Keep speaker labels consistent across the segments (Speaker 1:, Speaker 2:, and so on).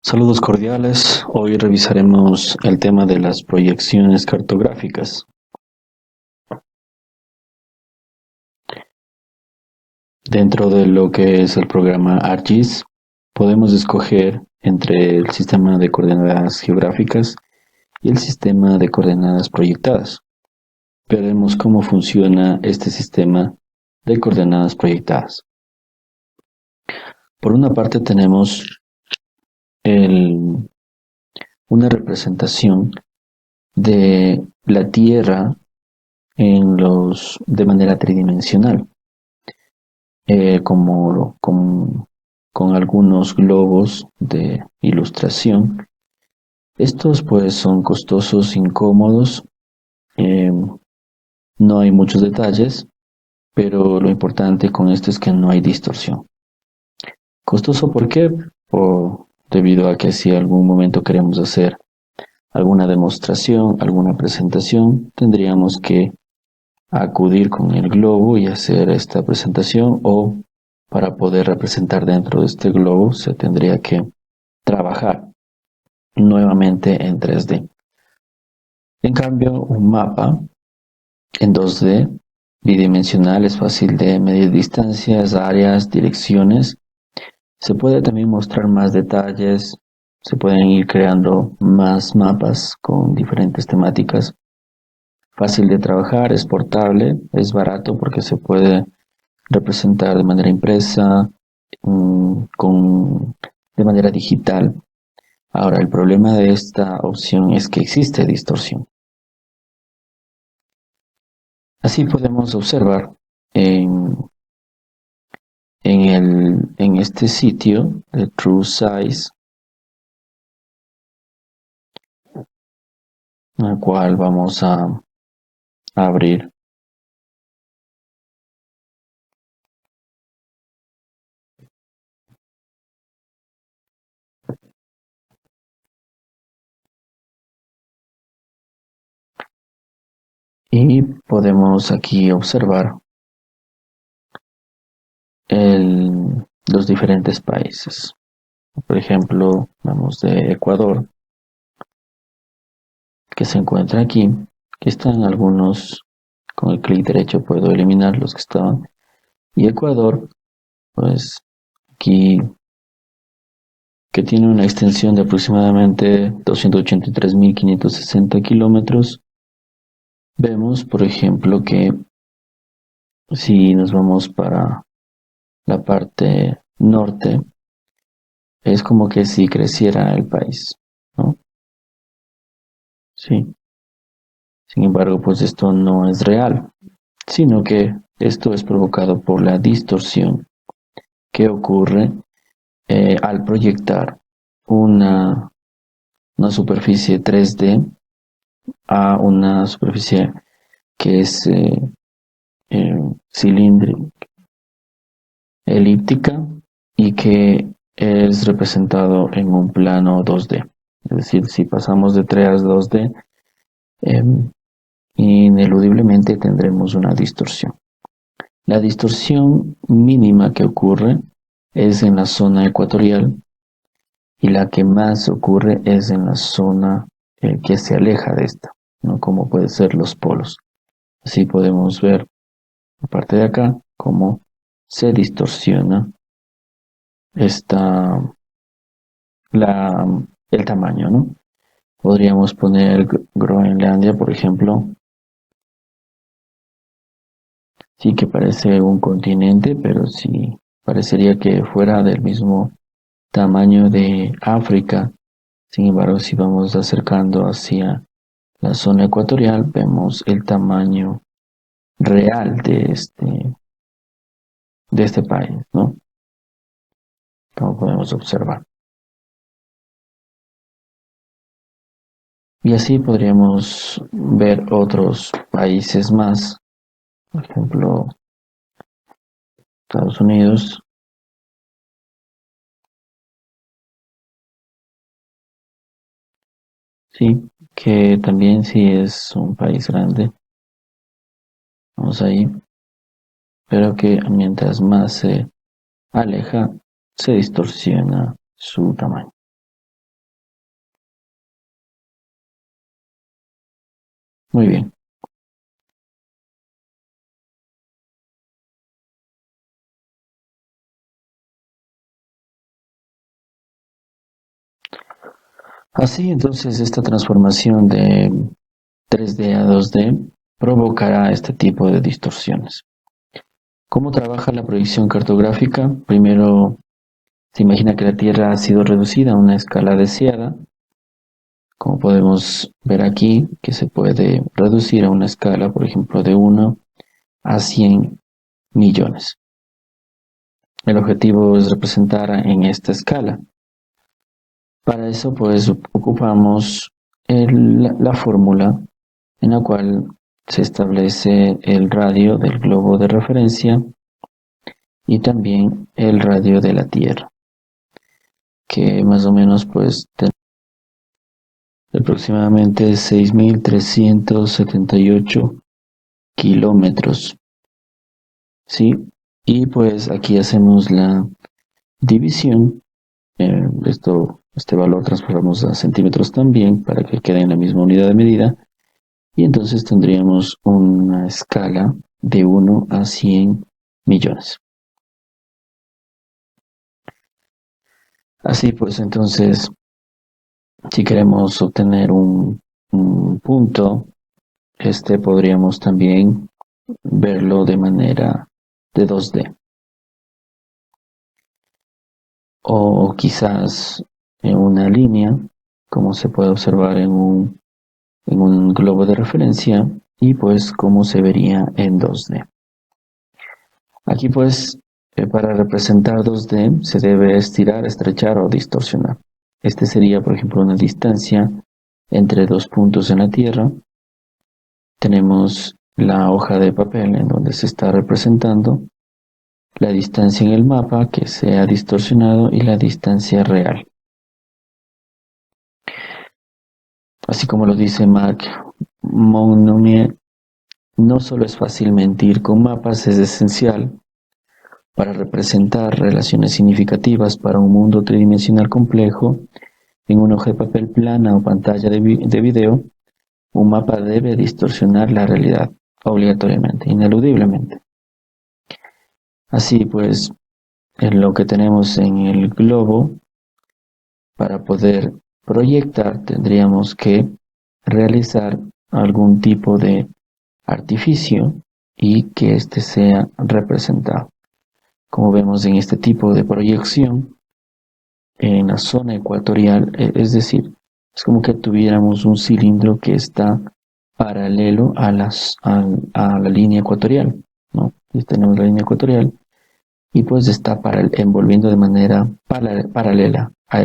Speaker 1: Saludos cordiales. Hoy revisaremos el tema de las proyecciones cartográficas. Dentro de lo que es el programa ArcGIS, podemos escoger entre el sistema de coordenadas geográficas y el sistema de coordenadas proyectadas. Veremos cómo funciona este sistema de coordenadas proyectadas. Por una parte tenemos una representación de la Tierra de manera tridimensional, con algunos globos de ilustración. Estos pues son costosos, incómodos, no hay muchos detalles, pero lo importante con esto es que no hay distorsión. ¿Costoso por qué? Debido a que si en algún momento queremos hacer alguna demostración, alguna presentación, tendríamos que acudir con el globo y hacer esta presentación, o para poder representar dentro de este globo se tendría que trabajar nuevamente en 3D. En cambio, un mapa en 2D bidimensional es fácil de medir distancias, áreas, direcciones. Se puede también mostrar más detalles, se pueden ir creando más mapas con diferentes temáticas. Fácil de trabajar, es portable, es barato porque se puede representar de manera impresa, de manera digital. Ahora, el problema de esta opción es que existe distorsión. Así podemos observar en este sitio de True Size, el cual vamos a abrir. Y podemos aquí observar los diferentes países. Por ejemplo, vamos de Ecuador, que se encuentra aquí, que están algunos, con el clic derecho puedo eliminar los que estaban, y Ecuador, pues aquí, que tiene una extensión de aproximadamente 283.560 kilómetros. Vemos, por ejemplo, que si nos vamos para la parte norte, es como que si creciera el país, ¿no? Sí. Sin embargo, pues esto no es real, sino que esto es provocado por la distorsión que ocurre al proyectar una superficie 3D a una superficie que es cilíndrica, elíptica, y que es representado en un plano 2D. Es decir, si pasamos de 3 a 2D, ineludiblemente tendremos una distorsión. La distorsión mínima que ocurre es en la zona ecuatorial, y la que más ocurre es en la zona que se aleja de esta, ¿no? Como pueden ser los polos. Así podemos ver, aparte de acá, cómo se distorsiona el tamaño, ¿no? Podríamos poner Groenlandia, por ejemplo. Sí que parece un continente, pero sí parecería que fuera del mismo tamaño de África. Sin embargo, si vamos acercando hacia la zona ecuatorial, vemos el tamaño real de este país, ¿no? Como podemos observar. Y así podríamos ver otros países más, por ejemplo, Estados Unidos. Sí, que también sí es un país grande. Vamos ahí, pero que mientras más se aleja, se distorsiona su tamaño. Muy bien. Así entonces esta transformación de 3D a 2D provocará este tipo de distorsiones. ¿Cómo trabaja la proyección cartográfica? Primero se imagina que la Tierra ha sido reducida a una escala deseada, como podemos ver aquí, que se puede reducir a una escala, por ejemplo, de 1 a 100 millones. El objetivo es representar en esta escala. Para eso, pues, ocupamos la fórmula en la cual se establece el radio del globo de referencia y también el radio de la Tierra, que más o menos, pues, aproximadamente 6.378 kilómetros, ¿sí? Y pues aquí hacemos la división. Este valor transformamos a centímetros también para que quede en la misma unidad de medida. Y entonces tendríamos una escala de 1 a 100 millones. Así pues, entonces, si queremos obtener un punto, podríamos también verlo de manera de 2D. O quizás en una línea, como se puede observar en un globo de referencia, y pues como se vería en 2D. Aquí pues, para representar 2D se debe estirar, estrechar o distorsionar. Este sería, por ejemplo, una distancia entre dos puntos en la Tierra. Tenemos la hoja de papel en donde se está representando la distancia en el mapa que se ha distorsionado y la distancia real. Así como lo dice Marc Monnier, no solo es fácil mentir con mapas, es esencial para representar relaciones significativas para un mundo tridimensional complejo. En una hoja de papel plana o pantalla de video, un mapa debe distorsionar la realidad obligatoriamente, ineludiblemente. Así pues, en lo que tenemos en el globo, para poder proyectar tendríamos que realizar algún tipo de artificio y que éste sea representado. Como vemos en este tipo de proyección, en la zona ecuatorial, es decir, es como que tuviéramos un cilindro que está paralelo a la línea ecuatorial, ¿no? Y tenemos la línea ecuatorial y pues está envolviendo de manera paralela a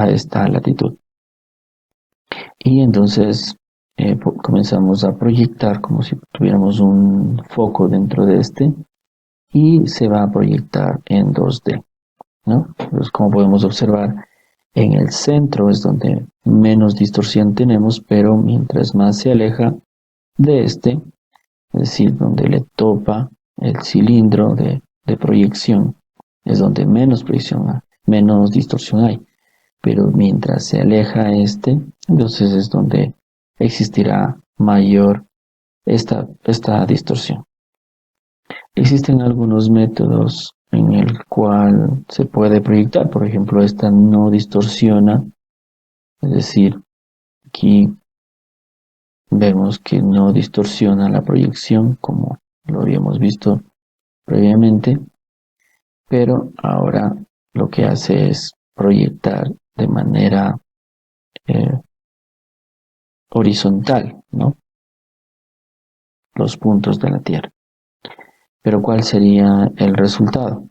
Speaker 1: esta latitud. Y entonces comenzamos a proyectar como si tuviéramos un foco dentro de este y se va a proyectar en 2D, ¿no? Pues como podemos observar, en el centro es donde menos distorsión tenemos, pero mientras más se aleja de este, es decir, donde le topa el cilindro de proyección, es donde menos proyección, menos distorsión hay. Pero mientras se aleja este, entonces es donde existirá mayor esta distorsión. Existen algunos métodos en el cual se puede proyectar, por ejemplo, esta no distorsiona, es decir, aquí vemos que no distorsiona la proyección como lo habíamos visto previamente, pero ahora lo que hace es proyectar de manera horizontal, ¿no? Los puntos de la Tierra. Pero ¿cuál sería el resultado?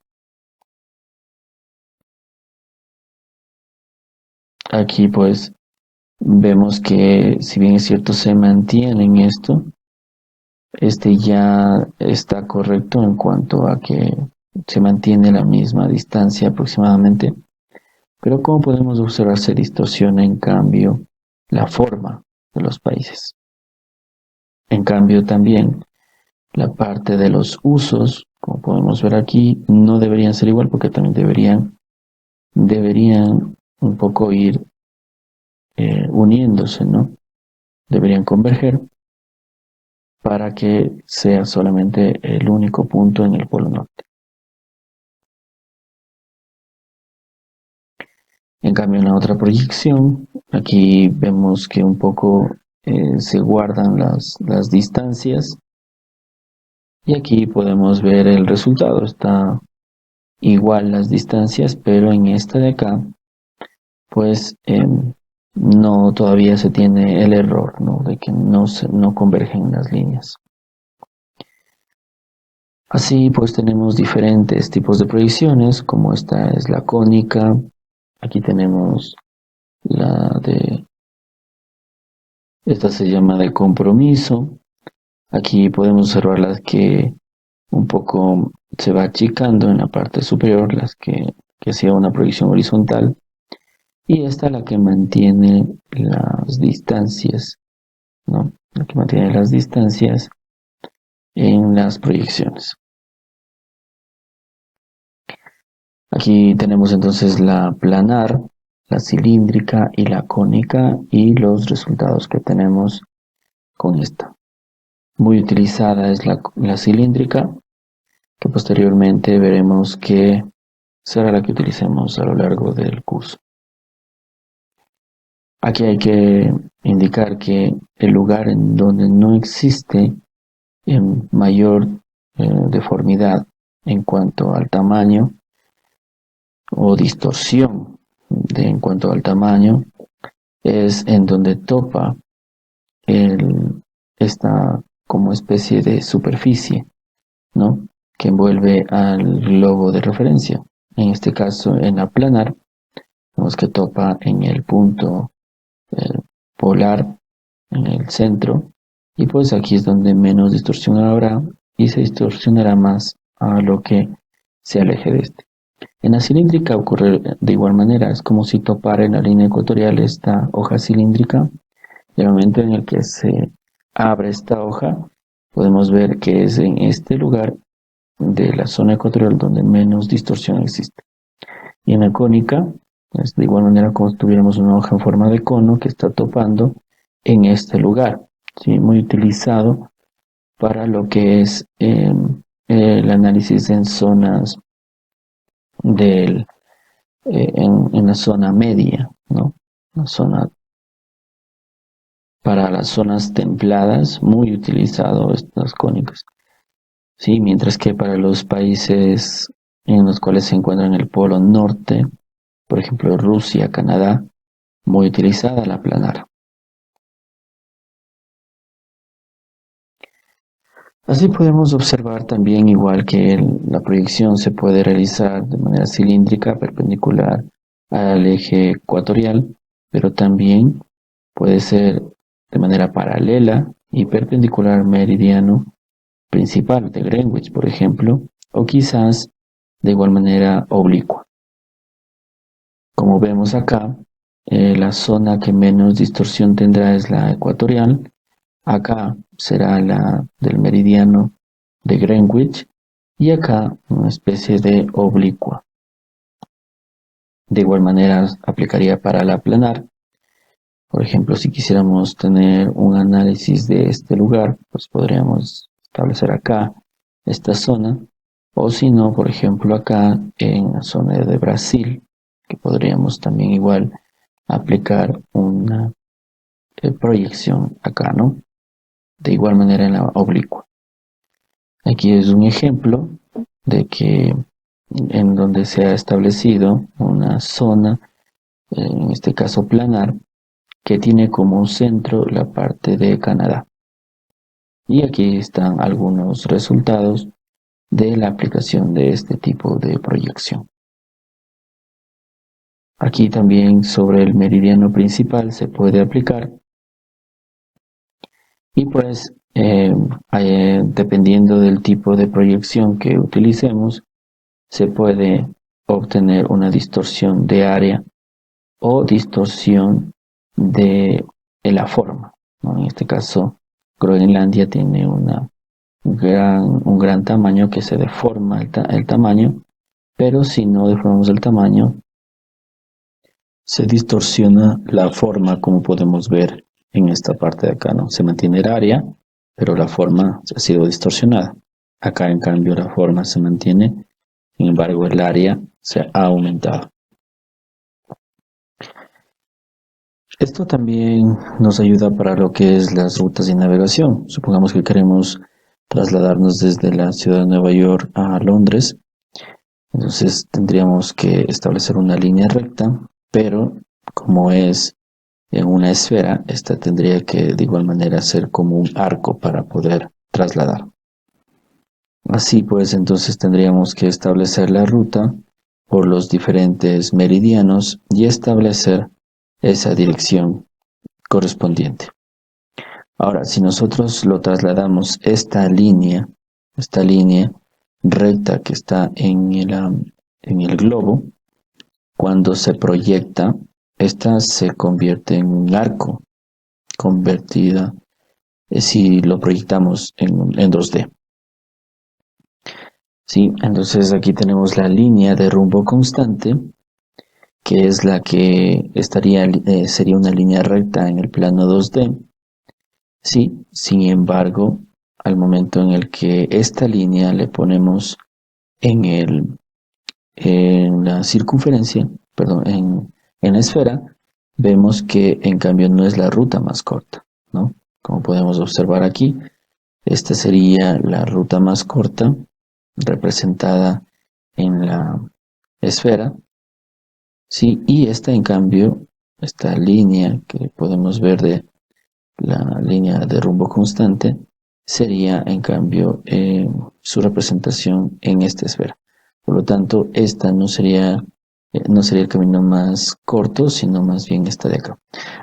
Speaker 1: Aquí pues vemos que si bien es cierto se mantiene en esto, ya está correcto en cuanto a que se mantiene la misma distancia aproximadamente, pero como podemos observar se distorsiona en cambio la forma de los países. En cambio también la parte de los usos, como podemos ver aquí, no deberían ser igual porque también deberían un poco ir uniéndose, ¿no? deberían converger para que sea solamente el único punto en el polo norte. En cambio, en la otra proyección, aquí vemos que un poco se guardan las distancias y aquí podemos ver el resultado. Está igual las distancias, pero en esta de acá, pues no todavía se tiene el error, ¿no? De que no convergen las líneas. Así pues tenemos diferentes tipos de proyecciones, como esta es la cónica, aquí tenemos esta se llama de compromiso, aquí podemos observar las que un poco se va achicando en la parte superior, las que hacía una proyección horizontal, y esta la que mantiene las distancias, ¿no? La que mantiene las distancias en las proyecciones. Aquí tenemos entonces la planar, la cilíndrica y la cónica y los resultados que tenemos con esta. Muy utilizada es la cilíndrica, que posteriormente veremos que será la que utilicemos a lo largo del curso. Aquí hay que indicar que el lugar en donde no existe mayor deformidad en cuanto al tamaño o distorsión en cuanto al tamaño es en donde topa esta como especie de superficie, ¿no? Que envuelve al globo de referencia. En este caso, en la planar, vemos que topa en el punto polar, en el centro, y pues aquí es donde menos distorsión habrá y se distorsionará más a lo que se aleje de este. En la cilíndrica ocurre de igual manera, es como si topara en la línea ecuatorial esta hoja cilíndrica. Y el momento en el que se abre esta hoja, podemos ver que es en este lugar de la zona ecuatorial donde menos distorsión existe. Y en la cónica, es de igual manera como si tuviéramos una hoja en forma de cono que está topando en este lugar, ¿sí? Muy utilizado para lo que es el análisis en zonas en la zona media, ¿no? La zona para las zonas templadas, muy utilizado estas cónicas. Sí, mientras que para los países en los cuales se encuentran en el polo norte, por ejemplo Rusia, Canadá, muy utilizada la planar. Así podemos observar también igual que la proyección se puede realizar de manera cilíndrica perpendicular al eje ecuatorial, pero también puede ser de manera paralela y perpendicular al meridiano principal de Greenwich, por ejemplo, o quizás de igual manera oblicua. Como vemos acá, la zona que menos distorsión tendrá es la ecuatorial. Acá será la del meridiano de Greenwich y acá una especie de oblicua. De igual manera aplicaría para la planar. Por ejemplo, si quisiéramos tener un análisis de este lugar, pues podríamos establecer acá esta zona, o si no, por ejemplo, acá en la zona de Brasil, que podríamos también igual aplicar una proyección acá, ¿no? De igual manera en la oblicua. Aquí es un ejemplo de que en donde se ha establecido una zona, en este caso planar, que tiene como centro la parte de Canadá. Y aquí están algunos resultados de la aplicación de este tipo de proyección. Aquí también sobre el meridiano principal se puede aplicar y pues dependiendo del tipo de proyección que utilicemos se puede obtener una distorsión de área o distorsión de la forma, ¿no? En este caso Groenlandia tiene un gran tamaño que se deforma el tamaño, pero si no deformamos el tamaño, se distorsiona la forma, como podemos ver en esta parte de acá, ¿no? Se mantiene el área, pero la forma ha sido distorsionada. Acá, en cambio, la forma se mantiene, sin embargo, el área se ha aumentado. Esto también nos ayuda para lo que es las rutas de navegación. Supongamos que queremos trasladarnos desde la ciudad de Nueva York a Londres. Entonces tendríamos que establecer una línea recta, pero como es en una esfera, esta tendría que de igual manera ser como un arco para poder trasladar. Así pues, entonces tendríamos que establecer la ruta por los diferentes meridianos y establecer esa dirección correspondiente. Ahora, si nosotros lo trasladamos esta línea recta que está en el globo, cuando se proyecta, esta se convierte en un arco convertida si lo proyectamos en 2D. ¿Sí? Entonces aquí tenemos la línea de rumbo constante, que es la que sería una línea recta en el plano 2D. Sí, sin embargo, al momento en el que esta línea le ponemos en la circunferencia, perdón, en la esfera, vemos que en cambio no es la ruta más corta, ¿no? Como podemos observar aquí, esta sería la ruta más corta representada en la esfera, ¿sí? Y esta en cambio, esta línea que podemos ver de la línea de rumbo constante, sería en cambio su representación en esta esfera. Por lo tanto, esta no sería el camino más corto, sino más bien esta de acá.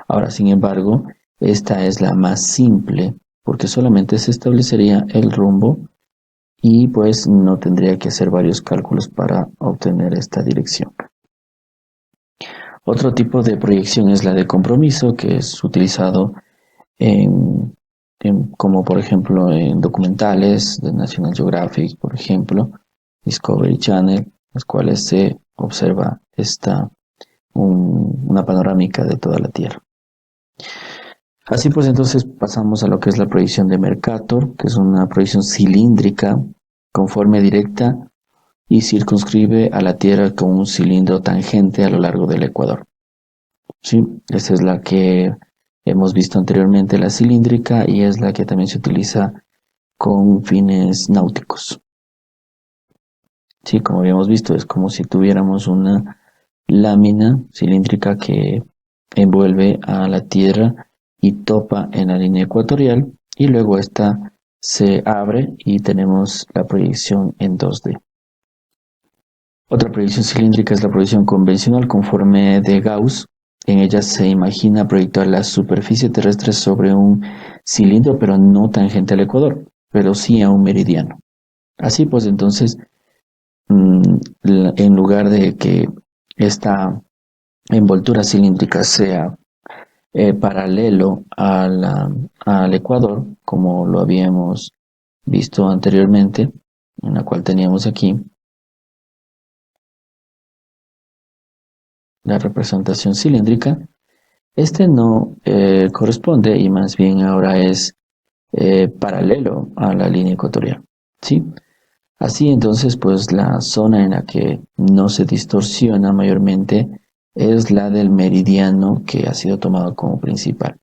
Speaker 1: Ahora, sin embargo, esta es la más simple, porque solamente se establecería el rumbo y pues no tendría que hacer varios cálculos para obtener esta dirección. Otro tipo de proyección es la de compromiso, que es utilizado como por ejemplo en documentales de National Geographic, por ejemplo, Discovery Channel, los cuales se observa una panorámica de toda la Tierra. Así pues, entonces pasamos a lo que es la proyección de Mercator, que es una proyección cilíndrica con forma directa y circunscribe a la Tierra con un cilindro tangente a lo largo del ecuador. ¿Sí? Esta es la que hemos visto anteriormente, la cilíndrica, y es la que también se utiliza con fines náuticos. Sí, como habíamos visto, es como si tuviéramos una lámina cilíndrica que envuelve a la Tierra y topa en la línea ecuatorial, y luego esta se abre y tenemos la proyección en 2D. Otra proyección cilíndrica es la proyección convencional conforme de Gauss. En ella se imagina proyectar la superficie terrestre sobre un cilindro, pero no tangente al ecuador, pero sí a un meridiano. Así pues, entonces, en lugar de que esta envoltura cilíndrica sea paralelo al ecuador, como lo habíamos visto anteriormente, en la cual teníamos aquí la representación cilíndrica, este no corresponde y más bien ahora es paralelo a la línea ecuatorial, ¿sí? Así entonces, pues la zona en la que no se distorsiona mayormente es la del meridiano que ha sido tomado como principal.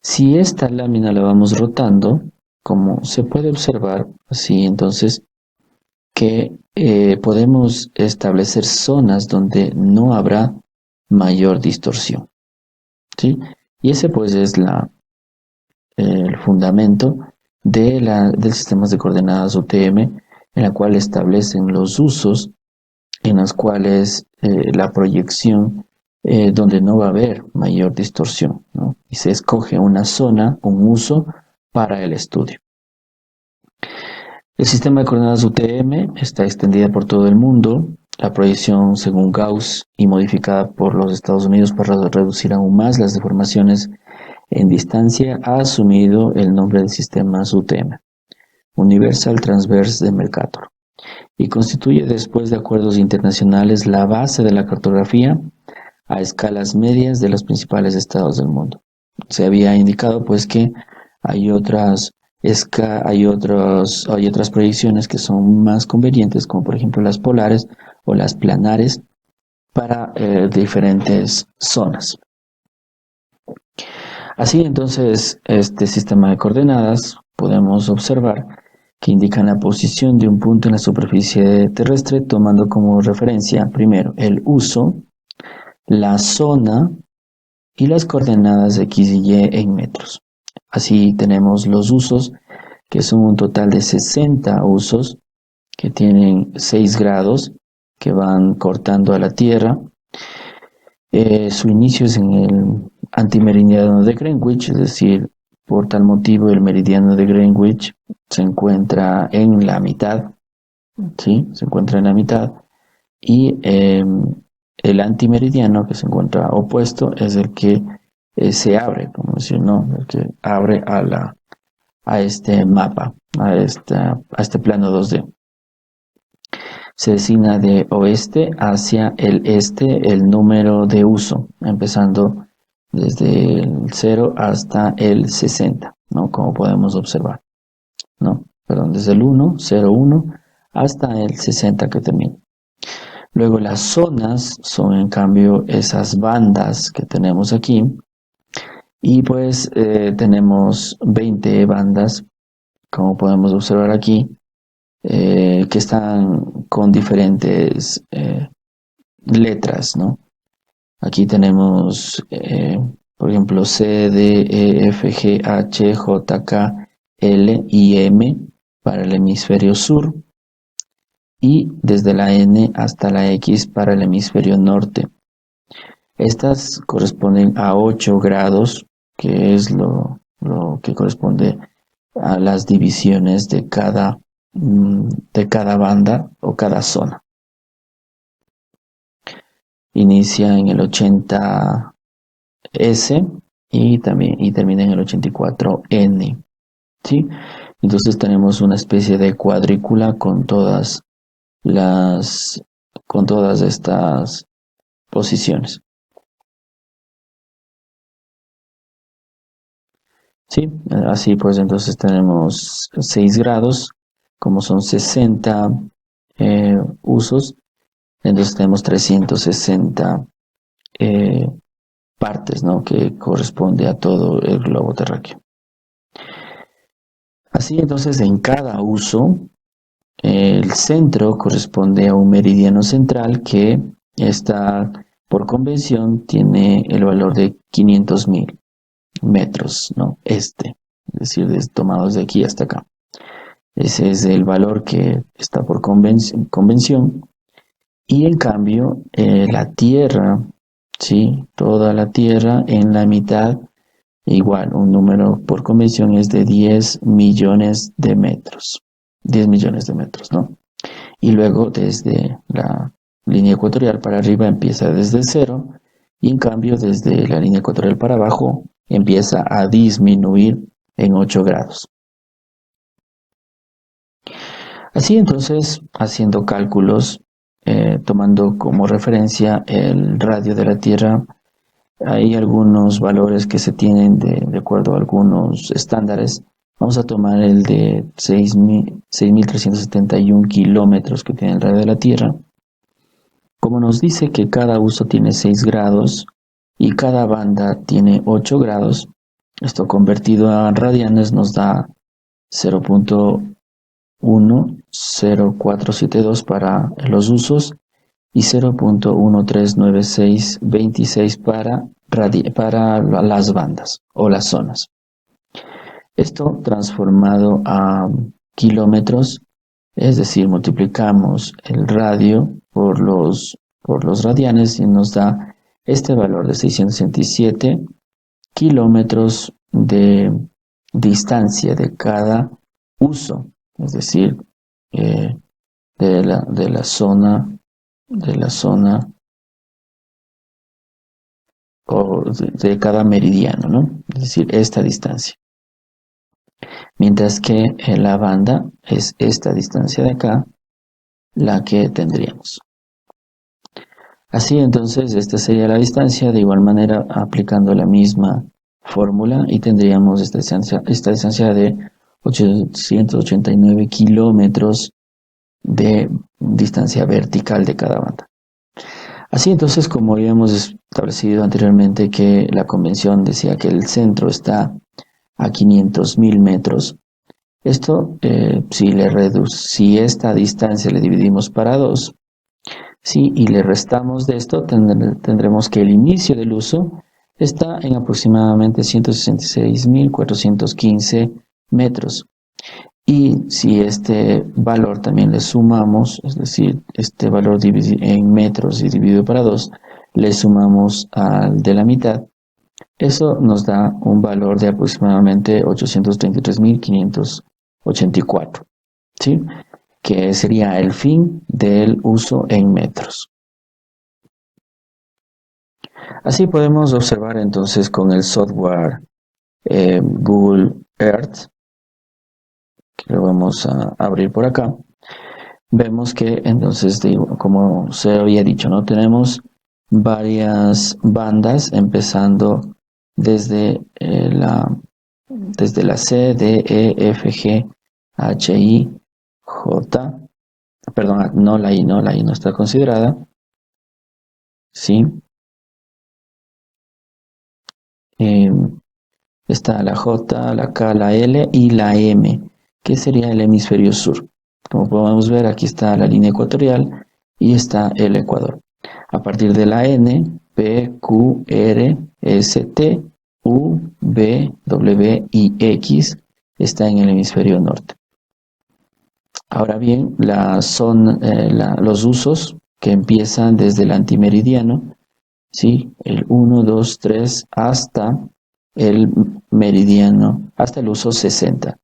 Speaker 1: Si esta lámina la vamos rotando, como se puede observar, así entonces que podemos establecer zonas donde no habrá mayor distorsión, ¿sí? Y ese pues es el fundamento del sistema de coordenadas UTM, en la cual establecen los usos en los cuales la proyección donde no va a haber mayor distorsión, ¿no? Y se escoge una zona, un uso para el estudio. El sistema de coordenadas UTM está extendida por todo el mundo. La proyección según Gauss y modificada por los Estados Unidos para reducir aún más las deformaciones en distancia ha asumido el nombre de sistemas UTM, Universal Transverse de Mercator, y constituye después de acuerdos internacionales la base de la cartografía a escalas medias de los principales estados del mundo. se había indicado pues que hay otras hay otras proyecciones que son más convenientes, como por ejemplo las polares o las planares para diferentes zonas. Así entonces, este sistema de coordenadas podemos observar que indican la posición de un punto en la superficie terrestre, tomando como referencia primero el uso, la zona y las coordenadas X y Y en metros. Así tenemos los usos, que son un total de 60 usos, que tienen 6 grados, que van cortando a la Tierra. Su inicio es en el antimeridiano de Greenwich, es decir, por tal motivo el meridiano de Greenwich se encuentra en la mitad, ¿sí? Se encuentra en la mitad, y el antimeridiano que se encuentra opuesto es el que se abre, como decir, ¿no? El que abre a este mapa, a este plano 2D. Se designa de oeste hacia el este el número de uso, empezando desde el 0 hasta el 60, ¿no? Como podemos observar, ¿no? Perdón, desde el 1, 0, 1, hasta el 60 que termina. Luego las zonas son en cambio esas bandas que tenemos aquí, y pues tenemos 20 bandas, como podemos observar aquí, que están con diferentes letras, ¿no? Aquí tenemos, por ejemplo, C, D, E, F, G, H, J, K, L y M para el hemisferio sur, y desde la N hasta la X para el hemisferio norte. Estas corresponden a 8 grados, que es lo que corresponde a las divisiones de cada banda o cada zona. Inicia en el 80S y termina en el 84N, ¿sí? Entonces tenemos una especie de cuadrícula con todas estas posiciones. Sí, así pues entonces tenemos 6 grados, como son 60 usos, entonces tenemos 360 partes, ¿no? Que corresponde a todo el globo terráqueo. Así entonces en cada uso, el centro corresponde a un meridiano central que está, por convención, tiene el valor de 500.000 metros, ¿no? Es decir, tomados de aquí hasta acá. Ese es el valor que está por convención. Y en cambio, la Tierra, ¿sí? Toda la Tierra en la mitad, igual, un número por convención es de 10 millones de metros. 10 millones de metros, ¿no? Y luego desde la línea ecuatorial para arriba empieza desde 0, y en cambio desde la línea ecuatorial para abajo empieza a disminuir en 8 grados. Así entonces, haciendo cálculos, tomando como referencia el radio de la Tierra, hay algunos valores que se tienen de acuerdo a algunos estándares. Vamos a tomar el de 6.371 kilómetros que tiene el radio de la Tierra. Como nos dice que cada uso tiene 6 grados y cada banda tiene 8 grados, esto convertido a radianes nos da 0.10472 para los usos y 0.139626 para las bandas o las zonas. Esto transformado a kilómetros, es decir, multiplicamos el radio por los radianes y nos da este valor de 667 kilómetros de distancia de cada uso, es decir, de la zona o de cada meridiano, ¿no? Es decir, esta distancia. Mientras que en la banda es esta distancia de acá la que tendríamos. Así entonces, esta sería la distancia, de igual manera aplicando la misma fórmula y tendríamos esta distancia de 889 kilómetros de distancia vertical de cada banda. Así entonces, como habíamos establecido anteriormente que la convención decía que el centro está a 500.000 metros, esto, si esta distancia le dividimos para 2, ¿sí? Y le restamos de esto, tendremos que el inicio del uso está en aproximadamente 166.415 metros. Y si este valor también le sumamos, es decir, este valor en metros y dividido para 2, le sumamos al de la mitad, eso nos da un valor de aproximadamente 833.584, ¿sí? Que sería el fin del uso en metros. Así podemos observar entonces con el software Google Earth, que lo vamos a abrir por acá, vemos que entonces, como se había dicho, ¿no? Tenemos varias bandas empezando desde la C, D, E, F, G, H, I, J, perdón, no la I no está considerada, ¿sí? Está la J, la K, la L y la M, que sería el hemisferio sur. Como podemos ver, aquí está la línea ecuatorial y está el Ecuador. A partir de la N, P, Q, R, S, T, U, V, W y X está en el hemisferio norte. Ahora bien, los usos que empiezan desde el antimeridiano, ¿sí? El 1, 2, 3 hasta el meridiano, hasta el uso 60.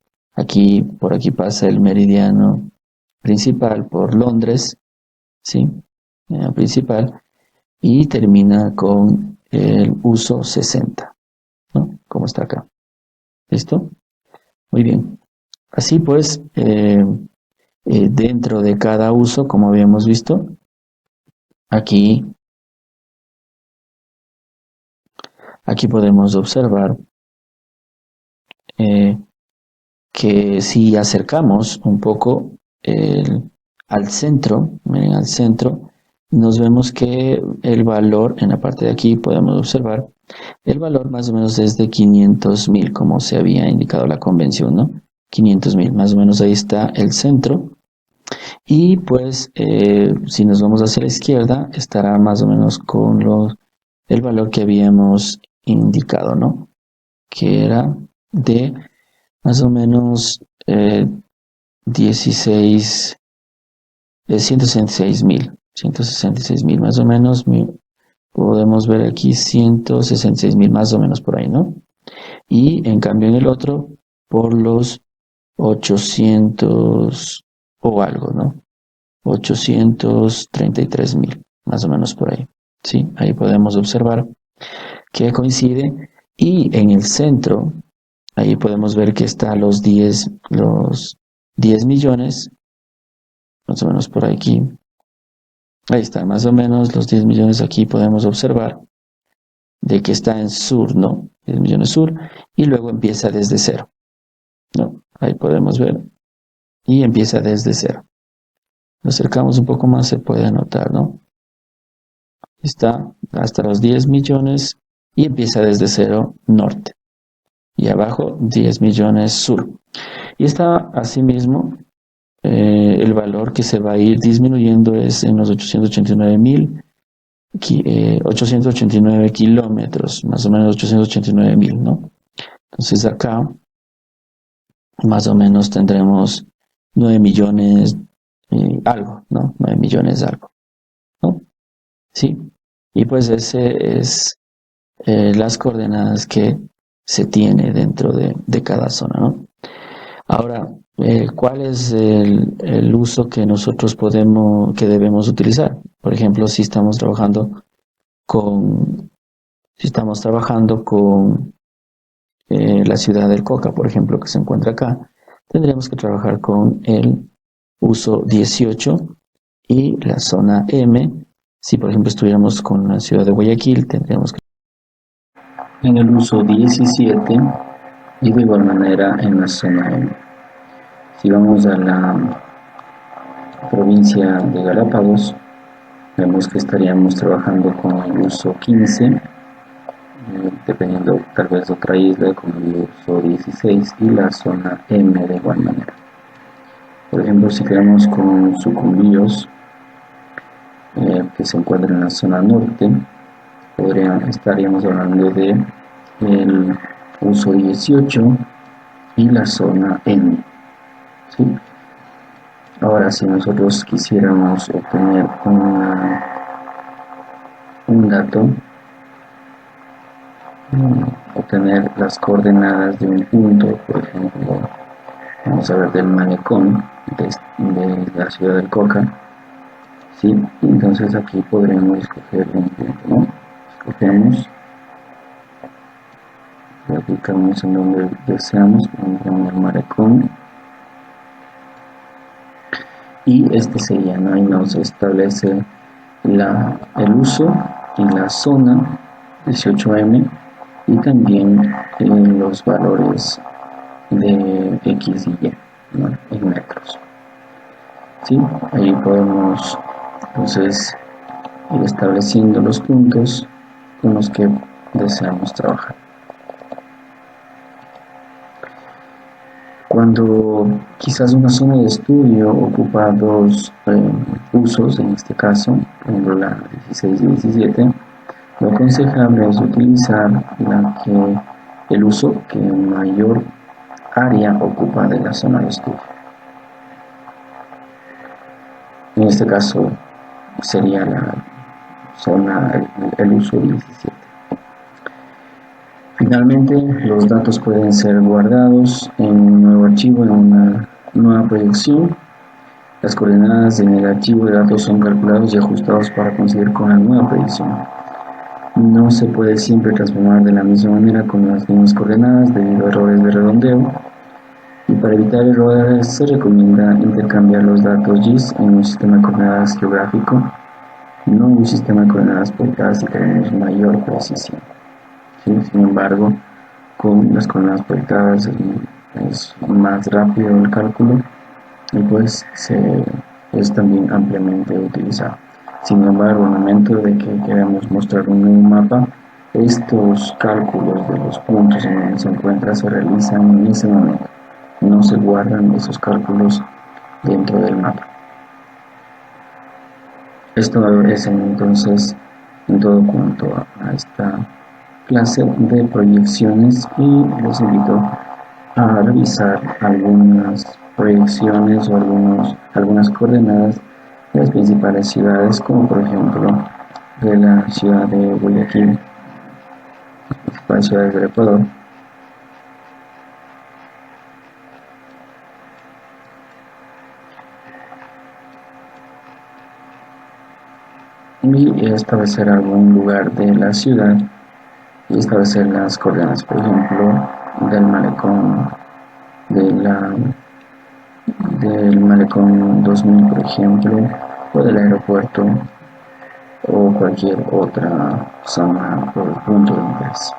Speaker 1: Por aquí pasa el meridiano principal por Londres, ¿sí? Principal, y termina con el uso 60, ¿no? Como está acá. ¿Listo? Muy bien. Así pues, dentro de cada uso, como habíamos visto, aquí podemos observar que si acercamos un poco al centro, miren, al centro, nos vemos que el valor, en la parte de aquí podemos observar, el valor más o menos es de 500.000, como se había indicado la convención, ¿no? 500.000, más o menos ahí está el centro. Y pues, si nos vamos hacia la izquierda, estará más o menos con el valor que habíamos indicado, ¿no? Que era de más o menos 166.000 más o menos, podemos ver aquí 166.000 más o menos por ahí, ¿no? Y en cambio en el otro, por los 800 o algo, ¿no? 833.000, más o menos por ahí, ¿sí? Ahí podemos observar que coincide y en el centro, ahí podemos ver que está los 10 millones, más o menos por aquí. Ahí está, más o menos los 10 millones aquí podemos observar de que está en sur, ¿no? 10 millones sur, y luego empieza desde cero, ¿no? Ahí podemos ver, y empieza desde cero. Nos acercamos un poco más, se puede notar, ¿no? Está hasta los 10 millones y empieza desde cero norte. Y abajo 10 millones sur. Y está asimismo el valor que se va a ir disminuyendo es en los 889 kilómetros, más o menos 889.000, ¿no? Entonces acá más o menos tendremos 9 millones algo, ¿no? 9 millones algo, ¿no? Sí. Y pues ese es las coordenadas que se tiene dentro de cada zona, ¿no? Ahora, ¿cuál es el uso que nosotros que debemos utilizar? Por ejemplo, si estamos trabajando con la ciudad del Coca, por ejemplo, que se encuentra acá, tendríamos que trabajar con el uso 18 y la zona M. Si, por ejemplo, estuviéramos con la ciudad de Guayaquil, tendríamos que en el uso 17 y de igual manera en la zona M. Si vamos a la provincia de Galápagos, vemos que estaríamos trabajando con el uso 15, dependiendo tal vez de otra isla con el uso 16 y la zona M de igual manera. Por ejemplo, si quedamos con Sucumbíos, que se encuentra en la zona norte, estaríamos hablando de el uso 18 y la zona N, ¿sí? Ahora, si nosotros quisiéramos obtener un dato, obtener las de un punto, por ejemplo, vamos a ver del malecón de la ciudad del Coca, ¿sí? Entonces aquí podremos escoger un punto, ¿no? Escogemos, lo ubicamos en donde deseamos, en el malecón, y este sería, ¿no? Y nos establece el uso y la zona 18M y también los valores de X y Y, ¿no? En metros. ¿Sí? Ahí podemos entonces ir estableciendo los puntos con los que deseamos trabajar. Cuando quizás una zona de estudio ocupa dos usos, en este caso, por ejemplo la 16 y 17, lo aconsejable es utilizar el uso que mayor área ocupa de la zona de estudio. En este caso sería la zona, el uso 17. Finalmente, los datos pueden ser guardados en un nuevo archivo, en una nueva proyección. Las coordenadas en el archivo de datos son calculados y ajustados para coincidir con la nueva proyección. No se puede siempre transformar de la misma manera con las mismas coordenadas debido a errores de redondeo. Y para evitar errores se recomienda intercambiar los datos GIS en un sistema de coordenadas geográfico, no un sistema de coordenadas proyectadas si queremos mayor precisión. ¿Sí? Sin embargo, con las coordenadas proyectadas es más rápido el cálculo y pues es también ampliamente utilizado. Sin embargo, en el momento de que queremos mostrar un nuevo mapa, estos cálculos de los puntos en donde se encuentra se realizan en ese momento. No se guardan esos cálculos dentro del mapa. Esto es entonces en todo cuanto a esta clase de proyecciones, y les invito a revisar algunas proyecciones o algunas coordenadas de las principales ciudades, como por ejemplo de la ciudad de Guayaquil, las principales ciudades del Ecuador. Y establecer algún lugar de la ciudad y establecer las coordenadas, por ejemplo, del malecón del malecón 2000, por ejemplo, o del aeropuerto o cualquier otra zona o punto de interés.